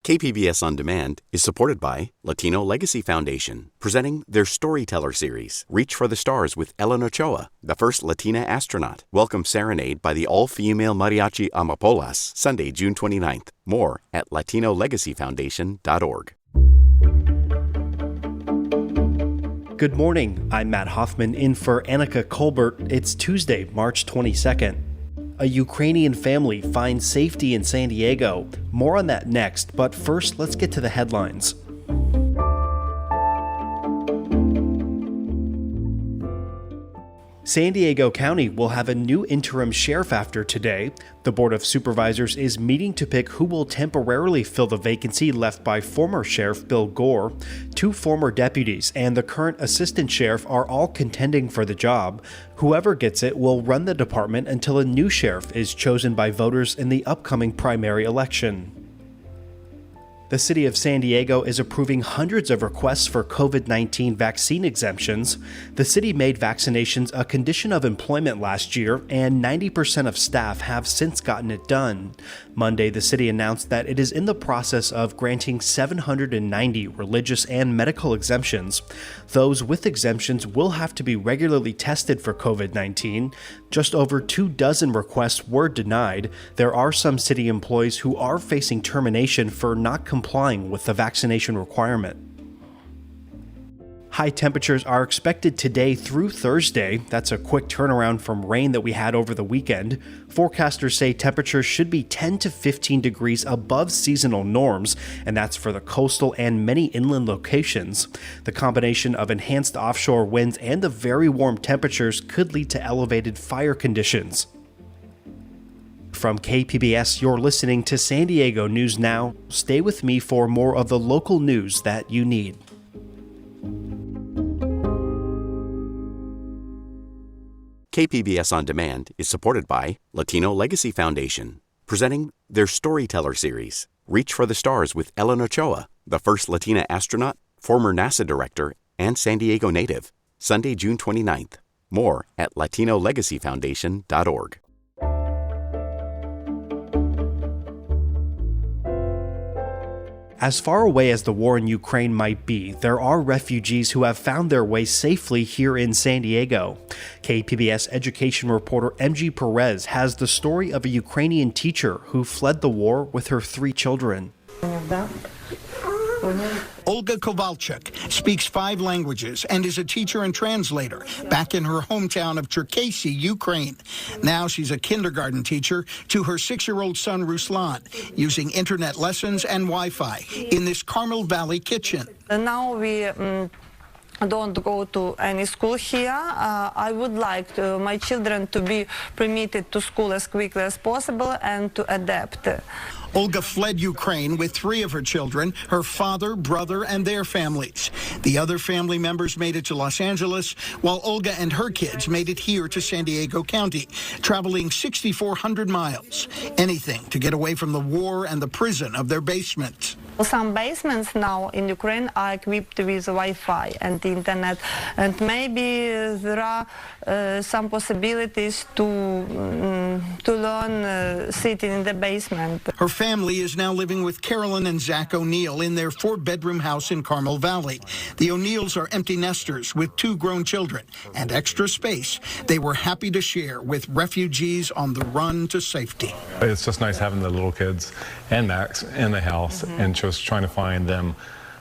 KPBS On Demand is supported by Latino Legacy Foundation, presenting their Storyteller series, Reach for the Stars with Ellen Ochoa, the first Latina astronaut. Welcome Serenade by the all-female mariachi Amapolas, Sunday, June 29th. More at latinolegacyfoundation.org. Good morning. I'm Matt Hoffman in for Annika Colbert. It's Tuesday, March 22nd. A Ukrainian family finds safety in San Diego. More on that next, but first, let's get to the headlines. San Diego County will have a new interim sheriff after today. The Board of Supervisors is meeting to pick who will temporarily fill the vacancy left by former Sheriff Bill Gore. Two former deputies and the current assistant sheriff are all contending for the job. Whoever gets it will run the department until a new sheriff is chosen by voters in the upcoming primary election. The city of San Diego is approving hundreds of requests for COVID-19 vaccine exemptions. The city made vaccinations a condition of employment last year, and 90% of staff have since gotten it done. Monday, the city announced that it is in the process of granting 790 religious and medical exemptions. Those with exemptions will have to be regularly tested for COVID-19. Just over 24 requests were denied. There are some city employees who are facing termination for not complying with the vaccination requirement. High temperatures are expected today through Thursday. That's a quick turnaround from rain that we had over the weekend. Forecasters say temperatures should be 10 to 15 degrees above seasonal norms, and that's for the coastal and many inland locations. The combination of enhanced offshore winds and the very warm temperatures could lead to elevated fire conditions. From KPBS, you're listening to San Diego News Now. Stay with me for more of the local news that you need. KPBS On Demand is supported by Latino Legacy Foundation, presenting their Storyteller series, Reach for the Stars with Ellen Ochoa, the first Latina astronaut, former NASA director, and San Diego native, Sunday, June 29th. More at latinolegacyfoundation.org. As far away as the war in Ukraine might be, there are refugees who have found their way safely here in San Diego. KPBS education reporter MG Perez has the story of a Ukrainian teacher who fled the war with her 3 children. Olga Kovalchuk speaks 5 languages and is a teacher and translator back in her hometown of Cherkasy, Ukraine. Now she's a kindergarten teacher to her 6-year-old son Ruslan, using internet lessons and Wi-Fi in this Carmel Valley kitchen. Now we don't go to any school here. I would like my children to be permitted to school as quickly as possible and to adapt. Olga fled Ukraine with 3 of her children, her father, brother, and their families. The other family members made it to Los Angeles, while Olga and her kids made it here to San Diego County, traveling 6,400 miles. Anything to get away from the war and the prison of their basement. Some basements now in Ukraine are equipped with Wi-Fi and internet, and maybe there are some possibilities to learn sitting in the basement. Her family is now living with Carolyn and Zach O'Neill in their 4-bedroom house in Carmel Valley. The O'Neills are empty nesters with 2 grown children and extra space they were happy to share with refugees on the run to safety. It's just nice having the little kids and Max in the house and just trying to find them.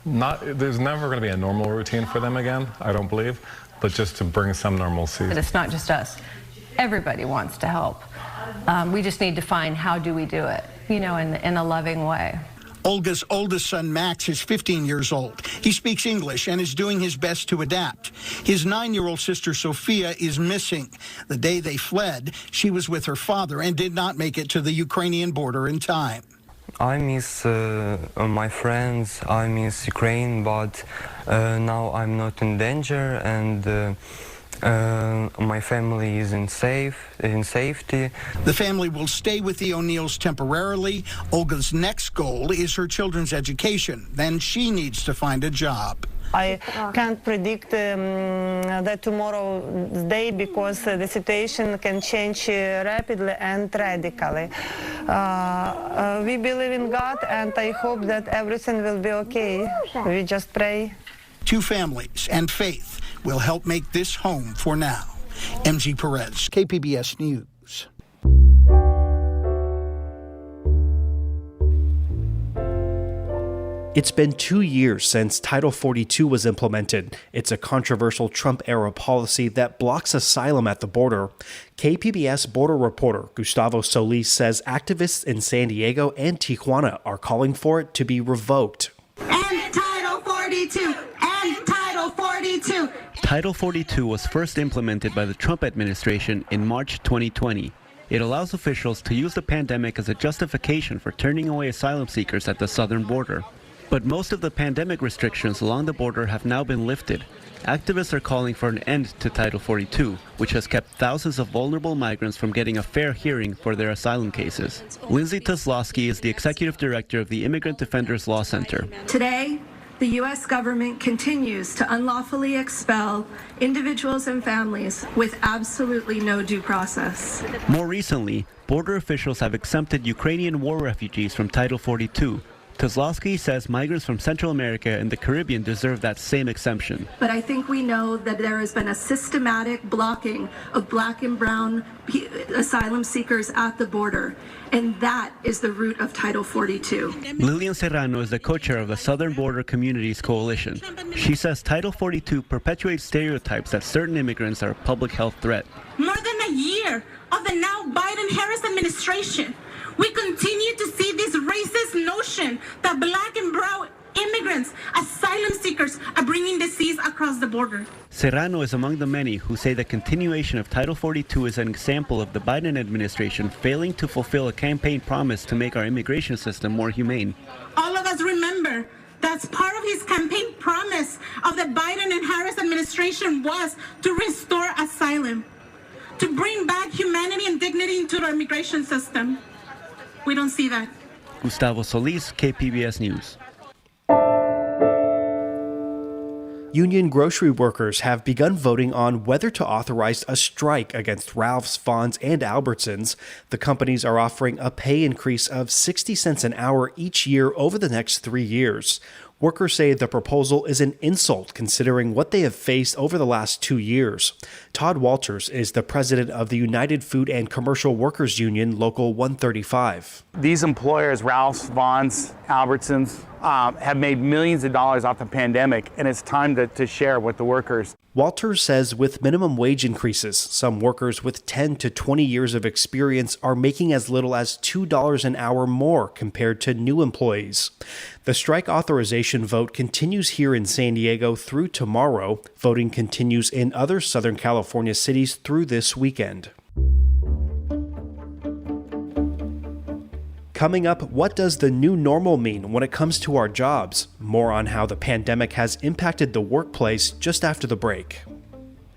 There's never going to be a normal routine for them again, I don't believe, but just to bring some normalcy. But it's not just us. Everybody wants to help. We just need to find how do we do it, in a loving way. Olga's oldest son, Max, is 15 years old. He speaks English and is doing his best to adapt. His 9-year-old sister, Sophia, is missing. The day they fled, she was with her father and did not make it to the Ukrainian border in time. I miss my friends, I miss Ukraine, but now I'm not in danger, and my family is in safety. The family will stay with the O'Neills temporarily. Olga's next goal is her children's education. Then she needs to find a job. I can't predict the tomorrow's day because the situation can change rapidly and radically. We believe in God, and I hope that everything will be okay. We just pray. Two families and faith will help make this home for now. MG Perez, KPBS News. It's been 2 years since Title 42 was implemented. It's a controversial Trump-era policy that blocks asylum at the border. KPBS border reporter Gustavo Solis says activists in San Diego and Tijuana are calling for it to be revoked. End Title 42! End Title 42! Title 42 was first implemented by the Trump administration in March 2020. It allows officials to use the pandemic as a justification for turning away asylum seekers at the southern border. But most of the pandemic restrictions along the border have now been lifted. Activists are calling for an end to Title 42, which has kept thousands of vulnerable migrants from getting a fair hearing for their asylum cases. Lindsay Kozlowski is the executive director of the Immigrant Defenders Law Center. Today, the U.S. government continues to unlawfully expel individuals and families with absolutely no due process. More recently, border officials have exempted Ukrainian war refugees from Title 42. Kozlowski says migrants from Central America and the Caribbean deserve that same exemption. But I think we know that there has been a systematic blocking of black and brown asylum seekers at the border, and that is the root of Title 42. Lillian Serrano is the co-chair of the Southern Border Communities Coalition. She says Title 42 perpetuates stereotypes that certain immigrants are a public health threat. More than a year of the now Biden-Harris administration, we continue to see this racist notion that black and brown immigrants, asylum seekers, are bringing disease across the border. Serrano is among the many who say the continuation of Title 42 is an example of the Biden administration failing to fulfill a campaign promise to make our immigration system more humane. All of us remember that's part of his campaign promise of the Biden and Harris administration was to restore asylum, to bring back humanity and dignity into our immigration system. We don't see that. Gustavo Solis, KPBS News. Union grocery workers have begun voting on whether to authorize a strike against Ralph's, Vons, and Albertsons. The companies are offering a pay increase of 60 cents an hour each year over the next 3 years. Workers say the proposal is an insult considering what they have faced over the last 2 years. Todd Walters is the president of the United Food and Commercial Workers Union, Local 135. These employers, Ralph's, Vons, Albertsons, have made millions of dollars off the pandemic, and it's time to share with the workers. Walters says with minimum wage increases, some workers with 10 to 20 years of experience are making as little as $2 an hour more compared to new employees. The strike authorization vote continues here in San Diego through tomorrow. Voting continues in other Southern California cities through this weekend. Coming up, what does the new normal mean when it comes to our jobs? More on how the pandemic has impacted the workplace just after the break.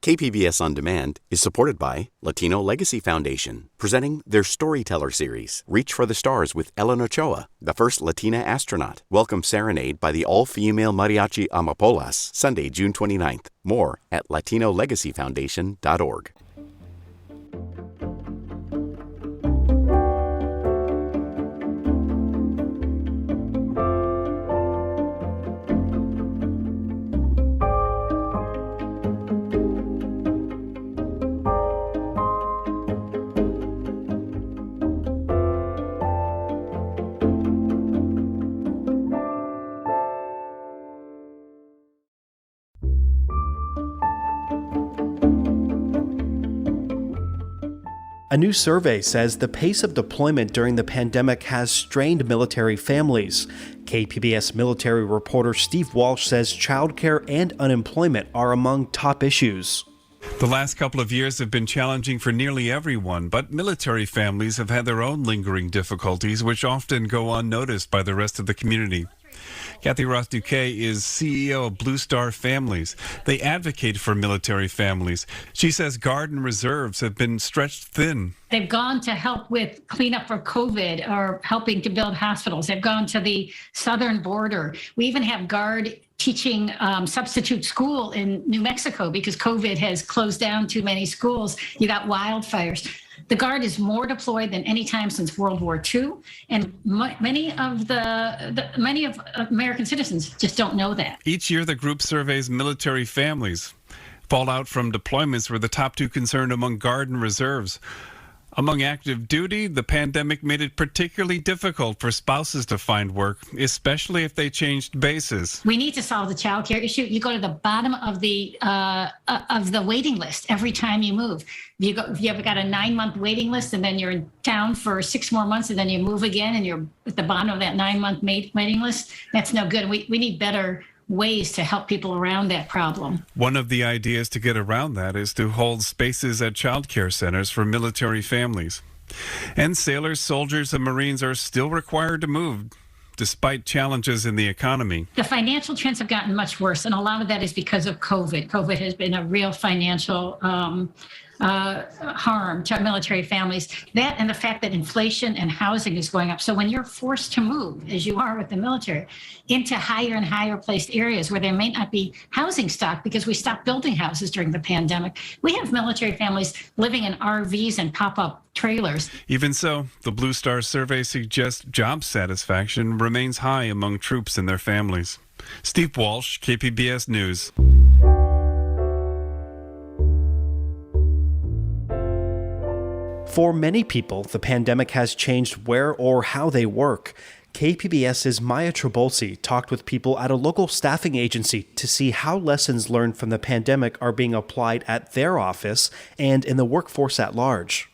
KPBS On Demand is supported by Latino Legacy Foundation, presenting their Storyteller series, Reach for the Stars with Ellen Ochoa, the first Latina astronaut. Welcome Serenade by the all-female mariachi Amapolas, Sunday, June 29th. More at latinolegacyfoundation.org. A new survey says the pace of deployment during the pandemic has strained military families. KPBS military reporter Steve Walsh says childcare and unemployment are among top issues. The last couple of years have been challenging for nearly everyone, but military families have had their own lingering difficulties, which often go unnoticed by the rest of the community. Kathy Ross-Duquet is CEO of Blue Star Families. They advocate for military families. She says Guard and Reserves have been stretched thin. They've gone to help with cleanup for COVID or helping to build hospitals. They've gone to the southern border. We even have Guard teaching substitute school in New Mexico because COVID has closed down too many schools. You got wildfires. The Guard is more deployed than any time since World War II, and many of American citizens just don't know that. Each year, the group surveys military families. Fallout from deployments were the top two concerned among Guard and Reserves. Among active duty, the pandemic made it particularly difficult for spouses to find work, especially if they changed bases. We need to solve the child care issue. You go to the bottom of the waiting list every time you move. If you have got a 9-month waiting list and then you're in town for 6 more months and then you move again and you're at the bottom of that 9-month waiting list, that's no good. We need better ways to help people around that problem. One of the ideas to get around that is to hold spaces at child care centers for military families. And sailors, soldiers, and Marines are still required to move, despite challenges in the economy. The financial trends have gotten much worse, and a lot of that is because of COVID. COVID has been a real financial harm to military families. That and the fact that inflation and housing is going up. So when you're forced to move, as you are with the military, into higher and higher placed areas where there may not be housing stock because we stopped building houses during the pandemic, we have military families living in RVs and pop-up trailers. Even so, the Blue Star survey suggests job satisfaction remains high among troops and their families. Steve Walsh, KPBS News. For many people, the pandemic has changed where or how they work. KPBS's Maya Trabolsi talked with people at a local staffing agency to see how lessons learned from the pandemic are being applied at their office and in the workforce at large.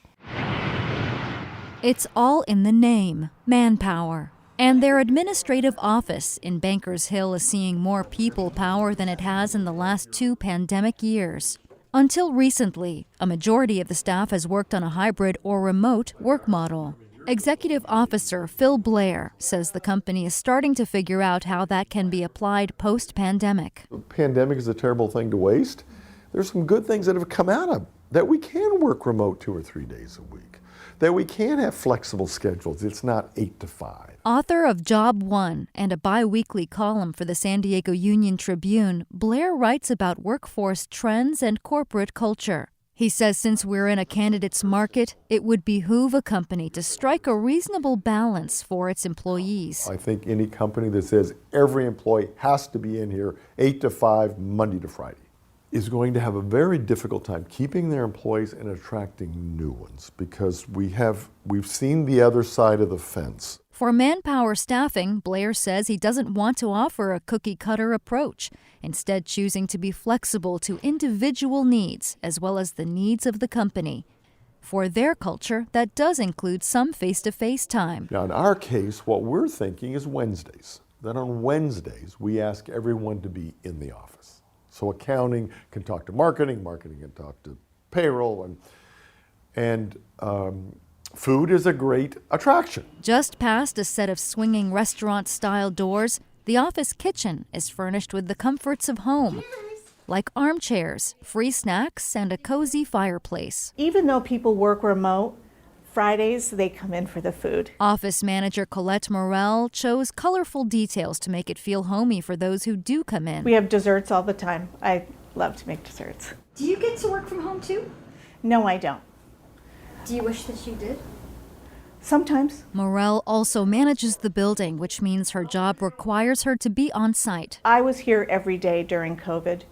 It's all in the name, manpower. And their administrative office in Bankers Hill is seeing more people power than it has in the last 2 pandemic years. Until recently, a majority of the staff has worked on a hybrid or remote work model. Executive Officer Phil Blair says the company is starting to figure out how that can be applied post-pandemic. The pandemic is a terrible thing to waste. There's some good things that have come out of it, that we can work remote 2 or 3 days a week, that we can have flexible schedules. It's not 8 to 5. Author of Job 1 and a bi-weekly column for the San Diego Union Tribune, Blair writes about workforce trends and corporate culture. He says since we're in a candidate's market, it would behoove a company to strike a reasonable balance for its employees. I think any company that says every employee has to be in here 8 to 5, Monday to Friday, is going to have a very difficult time keeping their employees and attracting new ones, because we've seen the other side of the fence. For manpower staffing, Blair says he doesn't want to offer a cookie-cutter approach, instead choosing to be flexible to individual needs as well as the needs of the company. For their culture, that does include some face-to-face time. Now, in our case, what we're thinking is Wednesdays. That on Wednesdays, we ask everyone to be in the office. So accounting can talk to marketing, marketing can talk to payroll, and food is a great attraction. Just past a set of swinging restaurant-style doors, the office kitchen is furnished with the comforts of home, like armchairs, free snacks, and a cozy fireplace. Even though people work remote, Fridays they come in for the food. Office manager Colette Morell chose colorful details to make it feel homey for those who do come in. We have desserts all the time. I love to make desserts. Do you get to work from home too? No, I don't. Do you wish that you did? Sometimes. Morell also manages the building, which means her job requires her to be on site. I was here every day during COVID,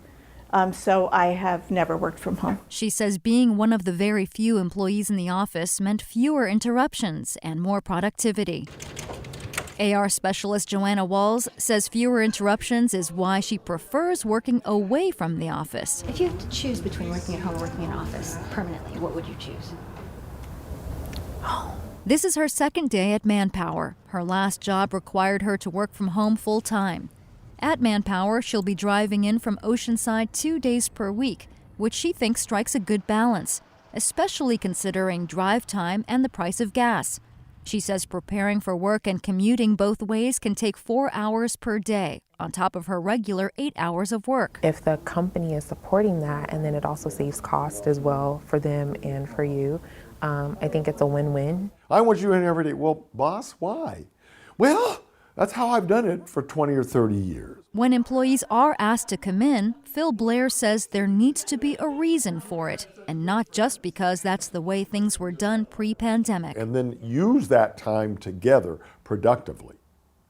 so I have never worked from home. She says being one of the very few employees in the office meant fewer interruptions and more productivity. AR specialist Joanna Walls says fewer interruptions is why she prefers working away from the office. If you had to choose between working at home and working in an office permanently, what would you choose? This is her second day at Manpower. Her last job required her to work from home full-time. At Manpower, she'll be driving in from Oceanside 2 days per week, which she thinks strikes a good balance, especially considering drive time and the price of gas. She says preparing for work and commuting both ways can take 4 hours per day, on top of her regular 8 hours of work. If the company is supporting that, and then it also saves cost as well for them and for you, I think it's a win-win. I want you in every day. Well, boss, why? Well, that's how I've done it for 20 or 30 years. When employees are asked to come in, Phil Blair says there needs to be a reason for it, and not just because that's the way things were done pre-pandemic. And then use that time together productively.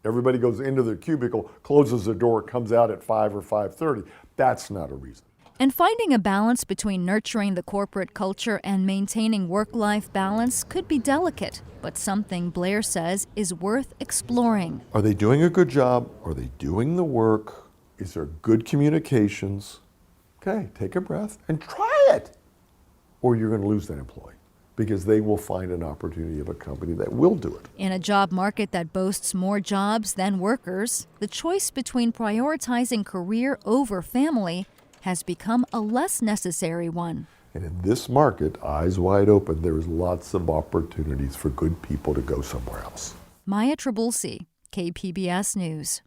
Everybody goes into their cubicle, closes the door, comes out at 5 or 5:30. That's not a reason. And finding a balance between nurturing the corporate culture and maintaining work-life balance could be delicate, but something Blair says is worth exploring. Are they doing a good job? Are they doing the work? Is there good communications? Okay, take a breath and try it. Or you're going to lose that employee because they will find an opportunity of a company that will do it. In a job market that boasts more jobs than workers, the choice between prioritizing career over family has become a less necessary one. And in this market, eyes wide open, there's lots of opportunities for good people to go somewhere else. Maya Trabulsi, KPBS News.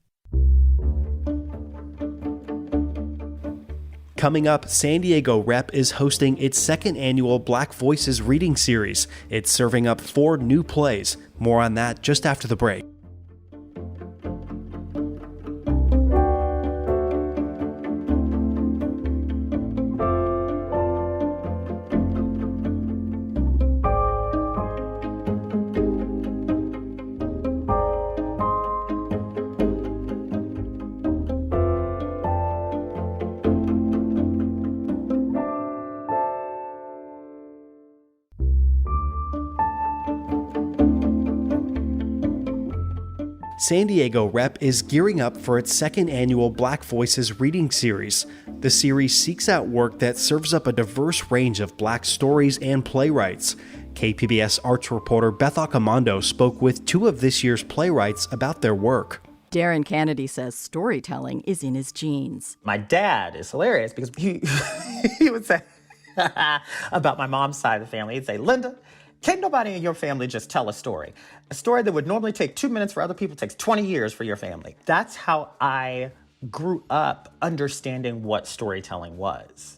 Coming up, San Diego Rep is hosting its second annual Black Voices reading series. It's serving up 4 new plays. More on that just after the break. San Diego Rep is gearing up for its second annual Black Voices reading series. The series seeks out work that serves up a diverse range of Black stories and playwrights. KPBS arts reporter Beth Accomando spoke with 2 of this year's playwrights about their work. Darren Kennedy says storytelling is in his genes. My dad is hilarious because he would say about my mom's side of the family, he'd say, Linda, can't nobody in your family just tell a story? A story that would normally take 2 minutes for other people takes 20 years for your family. That's how I grew up understanding what storytelling was.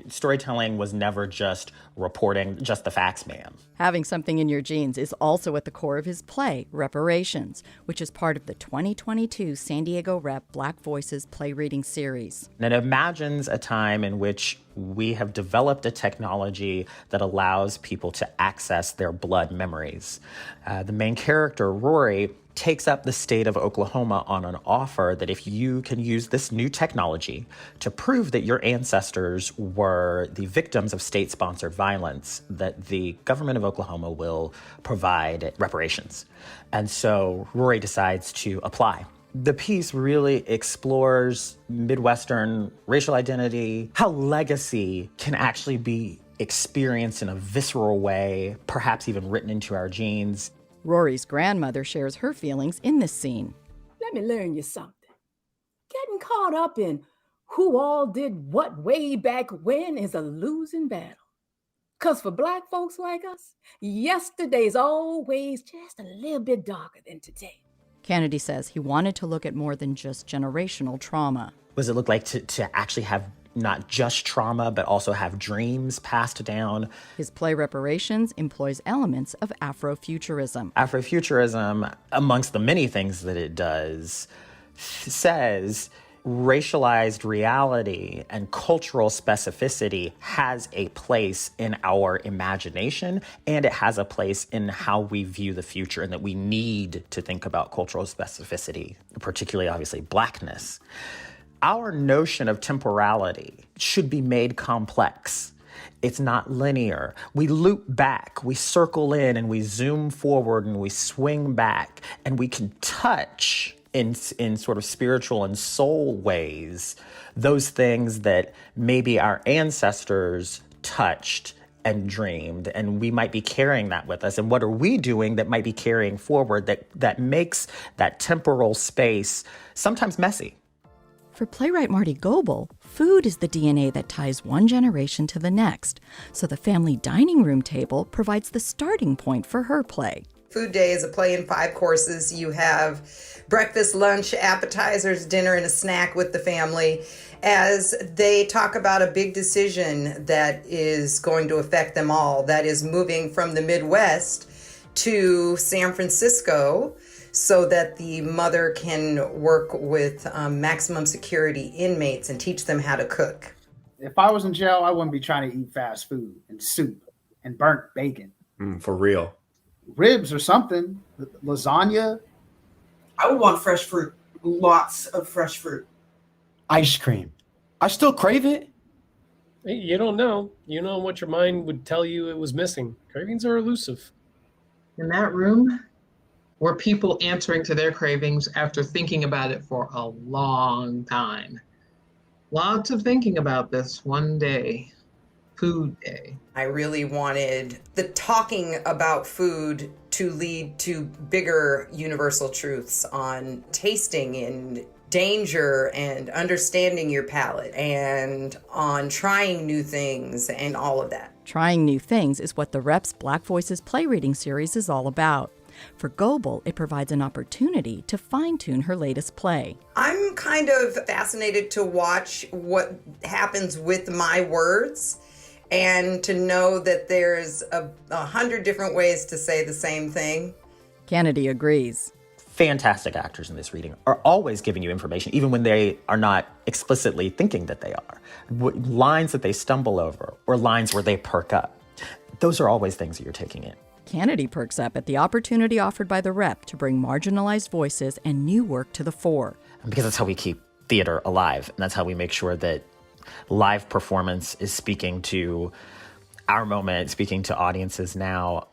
Storytelling was never just reporting just the facts, ma'am. Having something in your genes is also at the core of his play, Reparations, which is part of the 2022 San Diego Rep Black Voices play reading series. And it imagines a time in which we have developed a technology that allows people to access their blood memories. The main character, Rory, takes up the state of Oklahoma on an offer that if you can use this new technology to prove that your ancestors were the victims of state-sponsored violence, that the government of Oklahoma will provide reparations. And so Rory decides to apply. The piece really explores Midwestern racial identity, how legacy can actually be experienced in a visceral way, perhaps even written into our genes. Rory's grandmother shares her feelings in this scene. Let me learn you something. Getting caught up in who all did what way back when is a losing battle. 'Cause for Black folks like us, yesterday's always just a little bit darker than today. Kennedy says he wanted to look at more than just generational trauma. What does it look like to actually have not just trauma, but also have dreams passed down? His play Reparations employs elements of Afrofuturism. Afrofuturism, amongst the many things that it does, says racialized reality and cultural specificity has a place in our imagination, and it has a place in how we view the future, and that we need to think about cultural specificity, particularly, obviously, Blackness. Our notion of temporality should be made complex. It's not linear. We loop back, we circle in, and we zoom forward, and we swing back, and we can touch in sort of spiritual and soul ways those things that maybe our ancestors touched and dreamed, and we might be carrying that with us. And what are we doing that might be carrying forward that makes that temporal space sometimes messy? For playwright Marty Goebel, food is the DNA that ties one generation to the next, so the family dining room table provides the starting point for her play. Food Day is a play in 5 courses. You have breakfast, lunch, appetizers, dinner, and a snack with the family as they talk about a big decision that is going to affect them all. That is moving from the Midwest to San Francisco so that the mother can work with maximum security inmates and teach them how to cook. If I was in jail, I wouldn't be trying to eat fast food and soup and burnt bacon. For real. Ribs or something, lasagna. I would want fresh fruit, lots of fresh fruit. Ice cream. I still crave it. You don't know. You know what your mind would tell you it was missing. Cravings are elusive. In that room were people answering to their cravings after thinking about it for a long time. Lots of thinking about this one day. Food Day. I really wanted the talking about food to lead to bigger universal truths on tasting and danger and understanding your palate and on trying new things and all of that. Trying new things is what the Rep's Black Voices play reading series is all about. For Goebel, it provides an opportunity to fine-tune her latest play. I'm kind of fascinated to watch what happens with my words and to know that there's 100 different ways to say the same thing. Kennedy agrees. Fantastic actors in this reading are always giving you information, even when they are not explicitly thinking that they are. Lines that they stumble over or lines where they perk up. Those are always things that you're taking in. Kennedy perks up at the opportunity offered by the Rep to bring marginalized voices and new work to the fore. Because that's how we keep theater alive, and that's how we make sure that live performance is speaking to our moment, speaking to audiences now,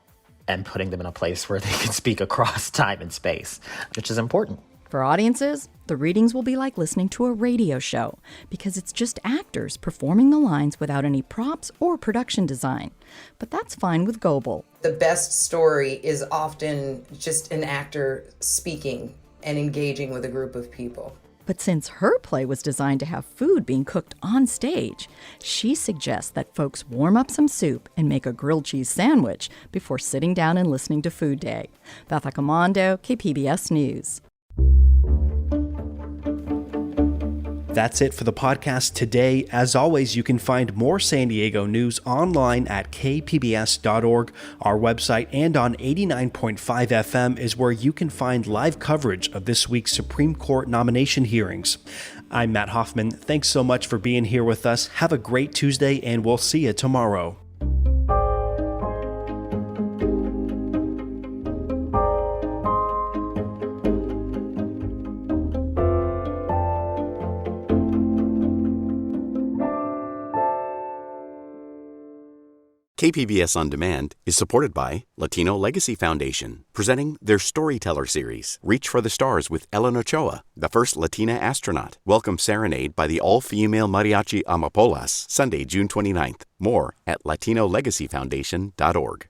and putting them in a place where they can speak across time and space, which is important. For audiences, the readings will be like listening to a radio show because it's just actors performing the lines without any props or production design. But that's fine with Goebel. The best story is often just an actor speaking and engaging with a group of people. But since her play was designed to have food being cooked on stage, she suggests that folks warm up some soup and make a grilled cheese sandwich before sitting down and listening to Food Day. Beth Accomando, KPBS News. That's it for the podcast today. As always, you can find more San Diego news online at kpbs.org. Our website and on 89.5 FM is where you can find live coverage of this week's Supreme Court nomination hearings. I'm Matt Hoffman. Thanks so much for being here with us. Have a great Tuesday, and we'll see you tomorrow. KPBS On Demand is supported by Latino Legacy Foundation, presenting their Storyteller series, Reach for the Stars with Ellen Ochoa, the first Latina astronaut. Welcome Serenade by the all-female mariachi Amapolas, Sunday, June 29th. More at LatinoLegacyFoundation.org.